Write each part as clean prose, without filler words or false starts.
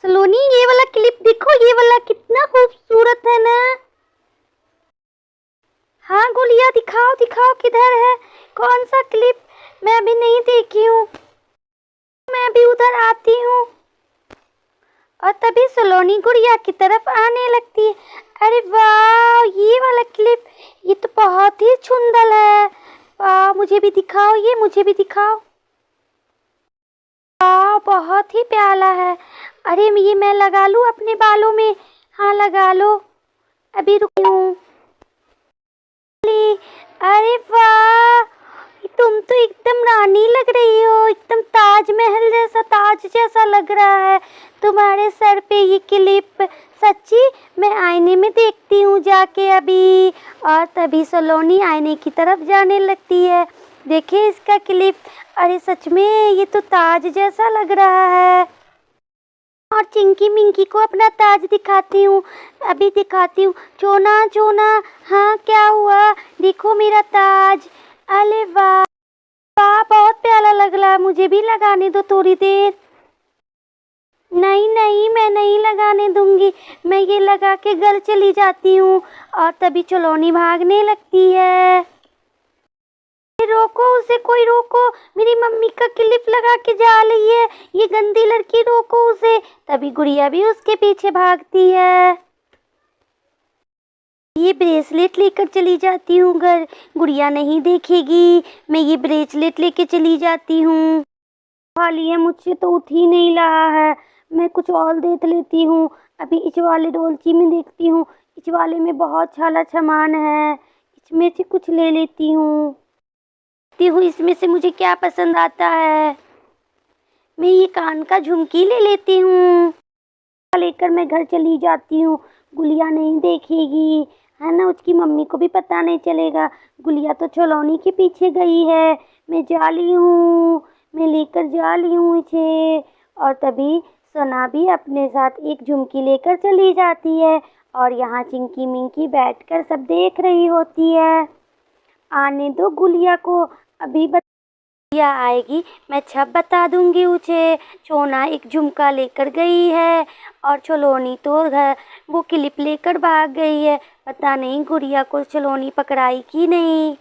सलोनी, ये वाला क्लिप देखो, ये वाला कितना खूबसूरत है ना। हाँ गुड़िया, दिखाओ दिखाओ, किधर है, कौन सा क्लिप? मैं अभी नहीं देखी हूँ, मैं अभी उधर आती हूँ। और तभी सलोनी गुड़िया की तरफ आने लगती है। अरे वाह, ये वाला क्लिप, ये तो बहुत ही सुंदर है। वाह, मुझे भी दिखाओ, ये मुझे भी दिखाओ। वाह, बहुत ही प्यारा है। अरे ये मैं लगा लूँ अपने बालों में? हाँ लगा लो, अभी रुकी हूँ। अरे वाह, तुम तो एकदम रानी लग रही हो, एकदम ताजमहल जैसा, ताज जैसा लग रहा है तुम्हारे सर पे ये क्लिप। सच्ची, मैं आईने में देखती हूँ जाके अभी। और तभी सलोनी आईने की तरफ जाने लगती है। देखिए इसका क्लिप, अरे सच में ये तो ताज जैसा लग रहा है। और चिंकी मिंकी को अपना ताज दिखाती हूँ, अभी दिखाती हूँ। चोना चोना, हाँ क्या हुआ, देखो मेरा ताज। अरे वाह वाह, बहुत प्यारा लग रहा है, मुझे भी लगाने दो थोड़ी देर। नहीं नहीं, मैं नहीं लगाने दूंगी, मैं ये लगा के घर चली जाती हूँ। और तभी चलोनी भागने लगती है। रोको उसे, कोई रोको, मेरी मम्मी का क्लिप लगा के जा रही है, ये गंदी लड़की, रोको उसे। तभी गुड़िया भी उसके पीछे भागती है। ये ब्रेसलेट लेकर चली जाती हूँ घर, गुड़िया नहीं देखेगी। मैं ये ब्रेसलेट लेके चली जाती हूँ। खाली है, मुझसे तो उठ ही नहीं रहा है। मैं कुछ और देख लेती हूँ, अभी इस वाले डोलची में देखती हूँ, इस वाले में बहुत सारा सामान है, इसमें से कुछ ले लेती हूँ। इसमें से मुझे क्या पसंद आता है। मैं ये कान का झुमकी ले लेती हूँ, लेकर मैं घर चली जाती हूँ। गुड़िया नहीं देखेगी, है ना, उसकी मम्मी को भी पता नहीं चलेगा। गुड़िया तो चलोनी के पीछे गई है। मैं जा ली हूँ, मैं लेकर जा ली हूँ इसे। और तभी सना भी अपने साथ एक झुमकी लेकर चली जाती है। और यहाँ चिंकी मिंकी बैठकर सब देख रही होती है। आने दो गुड़िया को, अभी गुड़िया आएगी मैं सब बता दूंगी उसे। चोना एक झुमका लेकर गई है और चलोनी तो घर वो क्लिप लेकर भाग गई है। पता नहीं गुड़िया को चलोनी पकड़ाई कि नहीं।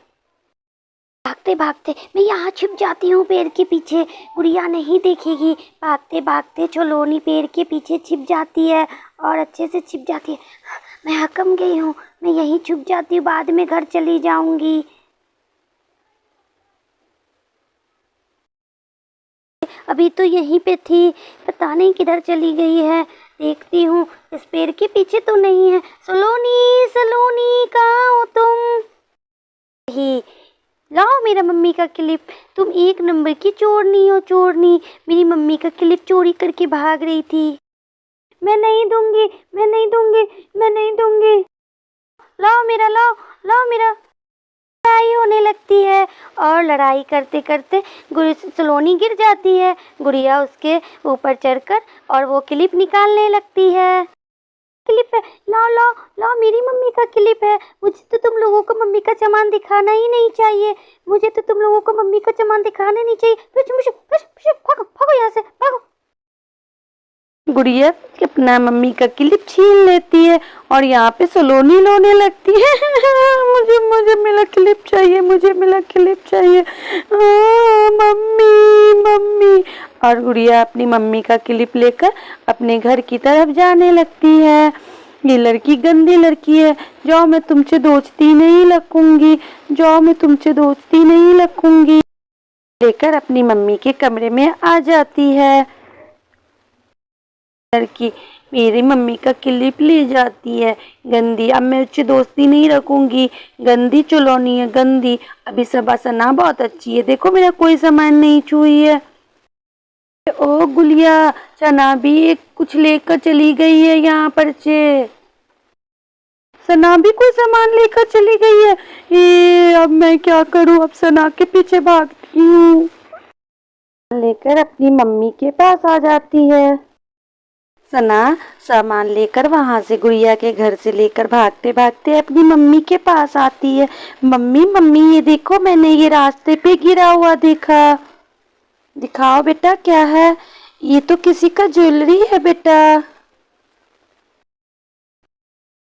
भागते भागते मैं यहाँ छिप जाती हूँ पेड़ के पीछे, गुड़िया नहीं देखेगी। भागते भागते चलोनी पेड़ के पीछे छिप जाती है और अच्छे से छिप जाती है। मैं हकम गई हूँ, मैं यहीं छुप जाती हूँ, बाद में घर चली जाऊंगी। अभी तो यहीं पे थी, पता नहीं किधर चली गई है। देखती हूँ, इस पेड़ के पीछे तो नहीं है। सलोनी सलोनी, कहाँ हो तुम? ही लाओ मेरा मम्मी का क्लिप, तुम एक नंबर की चोरनी हो, चोरनी। मेरी मम्मी का क्लिप चोरी करके भाग रही थी। मैं नहीं दूंगी, मैं नहीं दूंगी, मैं नहीं दूंगी। लाओ मेरा, लाओ लाओ मेरा। लड़ाई होने लगती है और लड़ाई करते करते सलोनी गिर जाती है। गुड़िया उसके ऊपर चढ़कर और वो क्लिप निकालने लगती है। क्लिप है, लाओ लाओ लाओ, मेरी मम्मी का क्लिप है। मुझे तो तुम लोगों को मम्मी का सामान दिखाना ही नहीं चाहिए, मुझे तो तुम लोगों को मम्मी का सामान दिखाना नहीं चाहिए। भागो भागो यहाँ से, भागो। गुड़िया अपना मम्मी का क्लिप छीन लेती है और यहाँ पे सलोनी रोने लगती है। मुझे मुझे मेरा क्लिप चाहिए, मुझे मेरा क्लिप चाहिए, मम्मी मम्मी। और गुड़िया अपनी मम्मी का क्लिप लेकर अपने घर की तरफ जाने लगती है। ये लड़की गंदी लड़की है, जाओ मैं तुमसे दोस्ती नहीं रखूंगी, जाओ मैं तुमसे दोस्ती नहीं रखूंगी। लेकर अपनी मम्मी के कमरे में आ जाती है। लड़की मेरी मम्मी का क्लिप ले जाती है, गंदी, अब मैं उससे दोस्ती नहीं रखूंगी, गंदी चलोनी है, गंदी। अभी सबा सना बहुत अच्छी है, देखो मेरा कोई सामान नहीं छुई है। ओ गुलिया, सना भी एक कुछ लेकर चली गई है यहाँ पर से। सना भी कोई सामान लेकर चली गई है। ये अब मैं क्या करूँ, अब सना के पीछे भागती हूँ। लेकर अपनी मम्मी के पास आ जाती है। सना सामान लेकर वहां से गुड़िया के घर से लेकर भागते भागते अपनी मम्मी के पास आती है। मम्मी मम्मी, ये देखो मैंने ये रास्ते पे गिरा हुआ देखा। दिखाओ बेटा क्या है। ये तो किसी का ज्वेलरी है बेटा।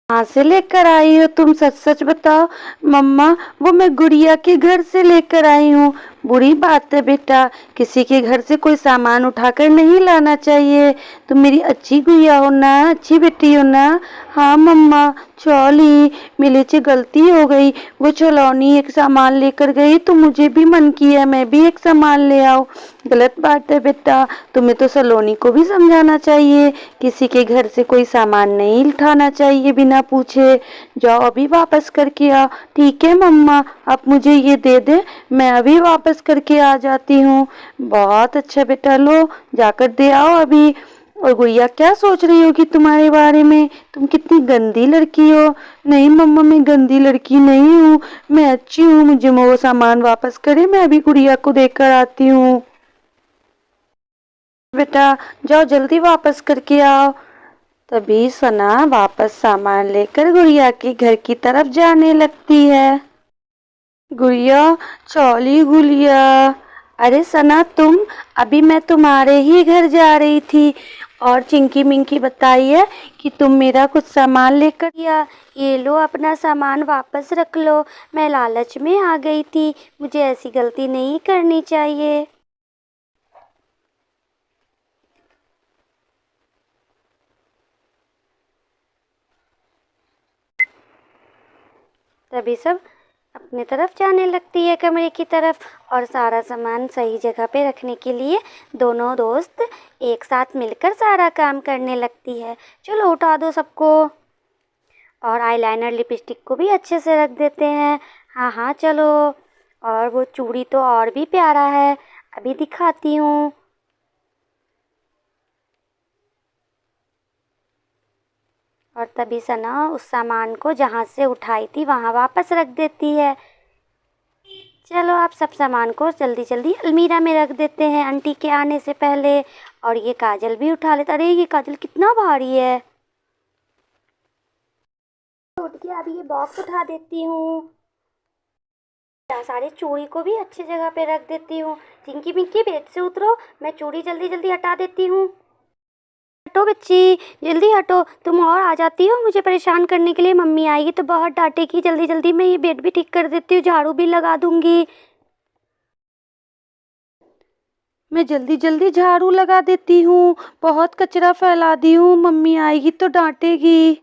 कहाँ से लेकर आई हो तुम, सच सच बताओ। मम्मा वो मैं गुड़िया के घर से लेकर आई हूँ। बुरी बात है बेटा, किसी के घर से कोई सामान उठाकर नहीं लाना चाहिए। तुम मेरी अच्छी गुड़िया हो ना, अच्छी बेटी हो ना। हाँ मम्मा, चौली मेरे से गलती हो गई। वो चलौनी एक सामान लेकर गई तो मुझे भी मन किया मैं भी एक सामान ले आऊँ। गलत बात है बेटा, तुम्हें तो सलोनी को भी समझाना चाहिए। किसी के घर से कोई सामान नहीं उठाना चाहिए बिना पूछे। जाओ अभी वापस करके आओ। ठीक है मम्मा, आप मुझे ये दे दे, मैं अभी वापस करके आ जाती हूँ। बहुत अच्छा बेटा, लो जाकर दे आओ अभी। और गुड़िया क्या सोच रही होगी तुम्हारे बारे में, तुम कितनी गंदी लड़की हो। नहीं मम्मा, मैं गंदी लड़की नहीं हूँ, मैं अच्छी हूँ। मुझे वो सामान वापस करे, मैं अभी गुड़िया को देकर आती हूँ। बेटा जाओ जल्दी वापस करके आओ। तभी सना वापस सामान लेकर गुड़िया के घर की तरफ जाने लगती है। गुड़िया, चौली गुड़िया। अरे सना तुम, अभी मैं तुम्हारे ही घर जा रही थी। और चिंकी मिंकी बताइए कि तुम मेरा कुछ सामान लेकर या ये लो अपना सामान वापस रख लो। मैं लालच में आ गई थी, मुझे ऐसी गलती नहीं करनी चाहिए। तभी सब अपने तरफ जाने लगती है, कमरे की तरफ। और सारा सामान सही जगह पे रखने के लिए दोनों दोस्त एक साथ मिलकर सारा काम करने लगती है। चलो उठा दो सबको। और आईलाइनर लिपस्टिक को भी अच्छे से रख देते हैं। हाँ हाँ चलो। और वो चूड़ी तो और भी प्यारा है, अभी दिखाती हूँ। और तभी सना उस सामान को जहाँ से उठाई थी वहाँ वापस रख देती है। चलो आप सब सामान को जल्दी जल्दी अलमीरा में रख देते हैं आंटी के आने से पहले। और ये काजल भी उठा लेते। अरे ये काजल कितना भारी है। उठ के अभी ये बॉक्स उठा देती हूँ। सारे चूड़ी को भी अच्छी जगह पे रख देती हूँ। चिंकी पिंकी बेड से उतरो, मैं चूड़ी जल्दी जल्दी हटा देती हूँ। हटो बच्ची, जल्दी हटो, तुम और आ जाती हो मुझे परेशान करने के लिए। मम्मी आएगी तो बहुत डांटेगी। जल्दी जल्दी मैं ये बेड भी ठीक कर देती हूँ, झाड़ू भी लगा दूंगी। मैं जल्दी जल्दी झाड़ू लगा देती हूँ, बहुत कचरा फैला दी हूँ, मम्मी आएगी तो डांटेगी।